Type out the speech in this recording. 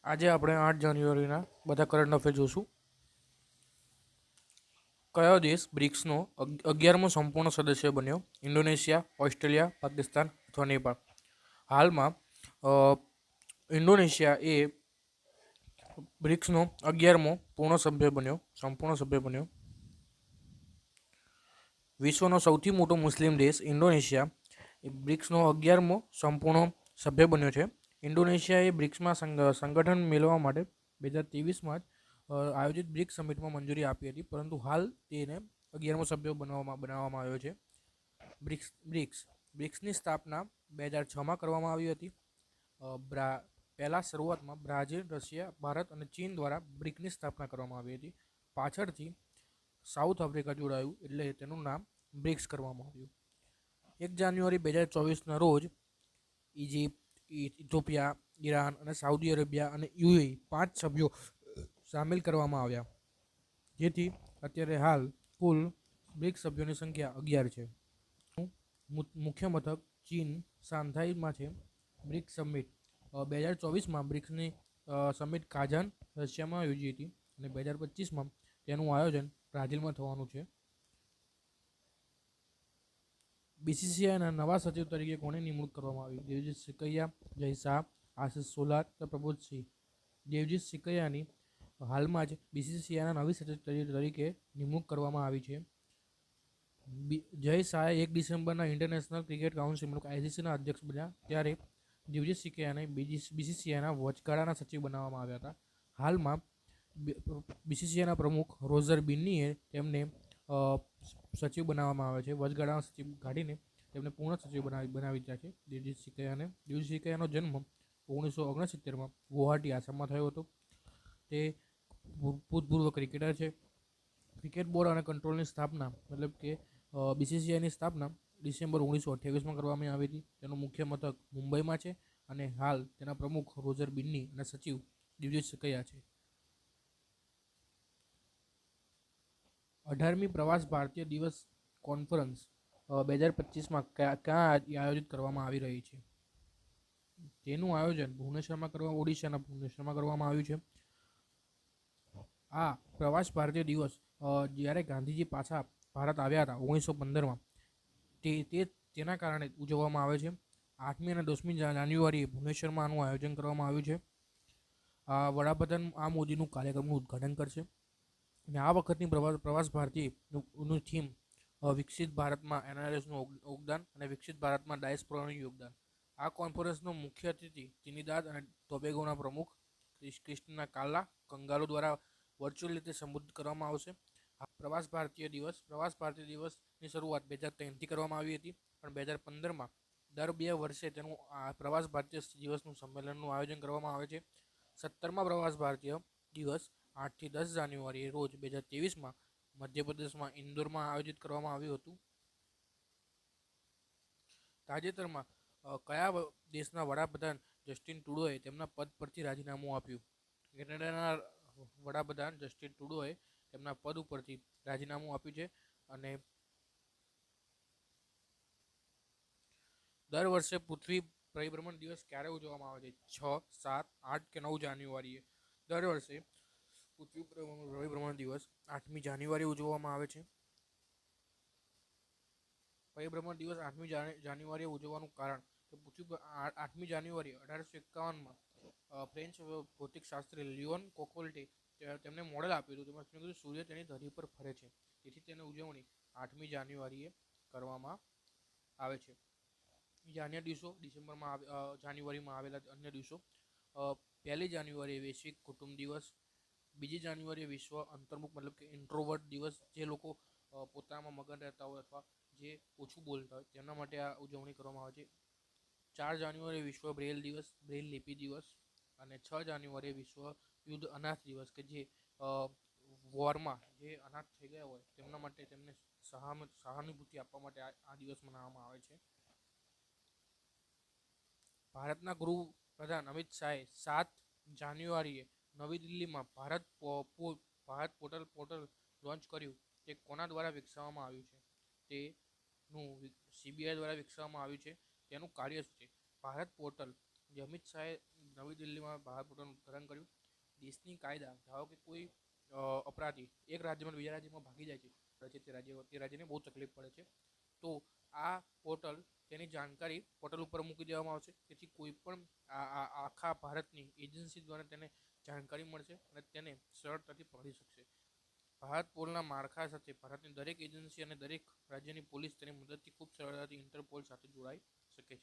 આજે આપણે 8 જાન્યુઆરીના બધા કરંટ અફેર જોશું. કયો દેશ બ્રિક્સનો 11મો સંપૂર્ણ સદસ્ય બન્યો? ઇન્ડોનેશિયા, ઓસ્ટ્રેલિયા, પાકિસ્તાન અથવા નેપાળ? હાલમાં ઇન્ડોનેશિયા એ બ્રિક્સનો 11મો સંપૂર્ણ સભ્ય બન્યો. વિશ્વનો સૌથી મોટો મુસ્લિમ દેશ ઇન્ડોનેશિયા એ બ્રિક્સનો 11મો સંપૂર્ણ સભ્ય બન્યો છે. ઇન્ડોનેશિયાએ બ્રિક્સમાં સંગઠન મેળવવા માટે 2023માં જ આયોજિત બ્રિક્સ સમિટમાં મંજૂરી આપી હતી, પરંતુ હાલ તેને 11મો સભ્ય બનાવવામાં આવ્યો છે. બ્રિક્સની સ્થાપના 2006માં કરવામાં આવી હતી. પહેલા શરૂઆતમાં બ્રાઝિલ, રશિયા, ભારત અને ચીન દ્વારા બ્રિક્સની સ્થાપના કરવામાં આવી હતી. પાછળથી સાઉથ આફ્રિકા જોડાયું એટલે તેનું નામ બ્રિક્સ કરવામાં આવ્યું. 1 જાન્યુઆરી 2024ના રોજ ઇજિપ્ત, ઇથોપિયા, ઈરાન અને સાઉદી અરેબિયા અને યુએઈ 5 સભ્યો સામેલ કરવામાં આવ્યા, જેથી અત્યારે હાલ કુલ બ્રિક્સ સભ્યોની સંખ્યા 11 છે. મુખ્ય મથક ચીન શાંઘાઈમાં છે. બ્રિક્સ સમિટ 2024માં બ્રિક્સની સમિટ કાઝાન, રશિયામાં યોજી હતી અને 2025માં તેનું આયોજન બ્રાઝિલમાં થવાનું છે. બીસીસીઆઈના નવા સચિવ તરીકે કોની નિમણૂક કરવામાં આવી? દેવજીત સિકૈયા, જય શાહ, આશિષ સોલાર કે પ્રબોધ સિંહ? દેવજીત સિકૈયાની હાલમાં જ બીસીસીઆઈના નવી સચિવ તરીકે નિમણૂક કરવામાં આવી છે. જય શાહે 1 ડિસેમ્બરના ઇન્ટરનેશનલ ક્રિકેટ કાઉન્સિલ આઈસીસીના અધ્યક્ષ બન્યા, ત્યારે દેવજીત સિકૈયાને બીસીસીઆઈના વચગાળાના સચિવ બનાવવામાં આવ્યા હતા. હાલમાં બીસીસીઆઈના પ્રમુખ રોઝર બિન્નીએ તેમને સચિવ બનાવવામાં આવે છે. વચગાળાના સચિવ કાઢીને તેમને પૂર્ણ સચિવ બનાવી દીધા છે દેવજીત સિકૈયાનો જન્મ 1969માં ગુવાહાટી, આસામમાં થયો હતો. તે ભૂતપૂર્વ ક્રિકેટર છે. ક્રિકેટ બોર્ડ અને કંટ્રોલની સ્થાપના મતલબ કે બીસીસીઆઈની સ્થાપના ડિસેમ્બર 1928માં કરવામાં આવી હતી. તેનું મુખ્ય મથક મુંબઈમાં છે અને હાલ તેના પ્રમુખ રોઝર બિન્ની અને સચિવ દેવજીત સિકૈયા છે. 18મી પ્રવાસ ભારતીય દિવસ કોન્ફરન્સ 2025માં ક્યાં આયોજિત કરવામાં આવી રહી છે? તેનું આયોજન ઓડિશાના ભુવનેશ્વરમાં કરવામાં આવ્યું છે. આ પ્રવાસ ભારતીય દિવસ જ્યારે ગાંધીજી પાછા ભારત આવ્યા હતા 1915માં, તેના કારણે ઉજવવામાં આવે છે. 8મી અને 10મી જાન્યુઆરીએ ભુવનેશ્વરમાં આનું આયોજન કરવામાં આવ્યું છે. વડાપ્રધાન આ મોદીનું કાર્યક્રમનું ઉદ્ઘાટન કરશે. અને આ વખતની પ્રવાસ ભારતીયનું થીમ વિકસિત ભારતમાં એનઆરએસનું યોગદાન અને વિકસિત ભારતમાં ડાયસ્પોરાનું યોગદાન. આ કોન્ફરન્સનો મુખ્ય અતિથિ ત્રિનિદાદ અને ટોબેગોના પ્રમુખ ક્રિસ્ટિના કાલા કંગાલો દ્વારા વર્ચ્યુઅલ રીતે સંબોધિત કરવામાં આવશે. પ્રવાસ ભારતીય દિવસની શરૂઆત 2003થી કરવામાં આવી હતી, પણ 2015માં દર 2 વર્ષે તેનું પ્રવાસ ભારતીય દિવસનું સંમેલનનું આયોજન કરવામાં આવે છે. 17મા પ્રવાસ ભારતીય દિવસ 8 થી 10 જાન્યુઆરી રોજ 2023માં મધ્યપ્રદેશમાં ઇન્દોરમાં આયોજિત કરવામાં આવ્યું હતું. તાજેતરમાં કયા દેશના વડાપ્રધાન જસ્ટિન ટ્રુડોએ તેમના પદ પરથી રાજીનામું આપ્યું? કેનેડાના વડાપ્રધાન જસ્ટિન ટ્રુડોએ તેમના પદ ઉપરથી રાજીનામું આપ્યું છે. અને દર વર્ષે પૃથ્વી પરિભ્રમણ દિવસ ક્યારે ઉજવવામાં આવે છે? 6, 7, 8 કે 9 જાન્યુઆરીએ? દર વર્ષે પૃથ્વી પરિભ્રમણ દિવસ 8મી જાન્યુઆરી ઉજવવામાં આવે છે. પરિભ્રમણ દિવસ 8મી જાન્યુઆરીએ ઉજવવાનું કારણ કે 8મી જાન્યુઆરી 1851માં ફ્રેન્ચ ભૌતિકશાસ્ત્રી લિયોન કોકોલ્ટે તેમને મોડેલ આપ્યું હતું. તેમાં કહ્યું સૂર્ય તેની ધરી પર ફરે છે, તેથી તેની ઉજવણી 8મી જાન્યુઆરીએ કરવામાં આવે છે. બીજા અન્ય દિવસો જાન્યુઆરીમાં આવેલા અન્ય દિવસો: 1 જાન્યુઆરીએ વૈશ્વિક કુટુંબ દિવસ, 2 જાન્યુઆરીએ વિશ્વ અંતર્મુખ મતલબ કે ઇન્ટ્રોવર્ટ દિવસ, જે લોકો પોતામાં મગન રહેતા હોય અથવા જે ઓછું બોલતા હોય તેમના માટે આ ઉજવણી કરવામાં આવે છે. 4 જાન્યુઆરીએ વિશ્વ બ્રેલ દિવસ, બ્રેલ લિપિ દિવસ, અને 6 જાન્યુઆરીએ વિશ્વ યુદ્ધ અનાથ દિવસ, કે જે વોરમાં જે અનાથ થઈ ગયા હોય તેમના માટે તેમને સહાનુભૂતિ આપવા માટે આ દિવસ મનાવવામાં આવે છે. ભારતના ગૃહપ્રધાન અમિત શાહે 7 જાન્યુઆરીએ નવી દિલ્હીમાં ભારત પોર્ટલ લોન્ચ કર્યું. તે કોના દ્વારા વિકસાવવામાં આવ્યું છે? તેનું સીબીઆઈ દ્વારા વિકસાવવામાં આવ્યું છે. તેનું કાર્ય શું છે? ભારત પોર્ટલ જે અમિત શાહે નવી દિલ્હીમાં ભારત પોર્ટલનું ઉદ્ઘાટન કર્યું. દેશની કાયદા, ધારો કે કોઈ અપરાધી એક રાજ્યમાં બીજા રાજ્યમાં ભાગી જાય છે, તે રાજ્યને બહુ તકલીફ પડે છે, તો આ પોર્ટલ તેની જાણકારી પોર્ટલ ઉપર મૂકી દેવામાં આવશે, જેથી કોઈ પણ આખા ભારતની એજન્સી દ્વારા તેને જાણકારી મળશે અને તેને સરળતાથી પકડી શકશે. ભારત પોલના માળખા સાથે ભારતની દરેક એજન્સી અને દરેક રાજ્યની પોલીસ તેની મદદથી ખૂબ સરળતાથી ઇન્ટરપોલ સાથે જોડાઈ શકે છે.